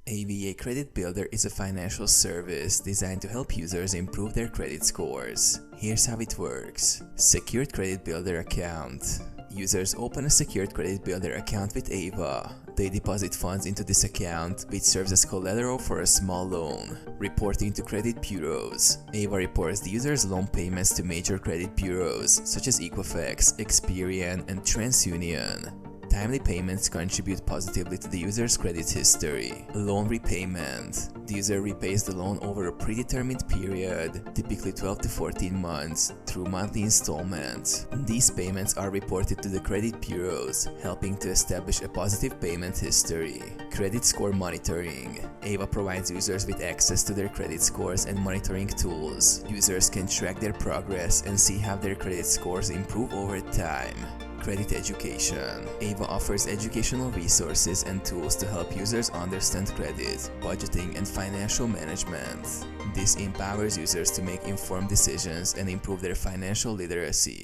AVA Credit Builder is a financial service designed to help users improve their credit scores. Here's how it works. Secured Credit Builder account. Users open a Secured Credit Builder account with AVA. They deposit funds into this account, which serves as collateral for a small loan. Reporting to credit bureaus. AVA reports the user's loan payments to major credit bureaus such as Equifax, Experian, and TransUnion. Timely payments contribute positively to the user's credit history. Loan repayment. The user repays the loan over a predetermined period, typically 12 to 14 months, through monthly installments. These payments are reported to the credit bureaus, helping to establish a positive payment history. Credit score monitoring. AVA provides users with access to their credit scores and monitoring tools. Users can track their progress and see how their credit scores improve over time. Credit education. AVA offers educational resources and tools to help users understand credit, budgeting, and financial management. This empowers users to make informed decisions and improve their financial literacy.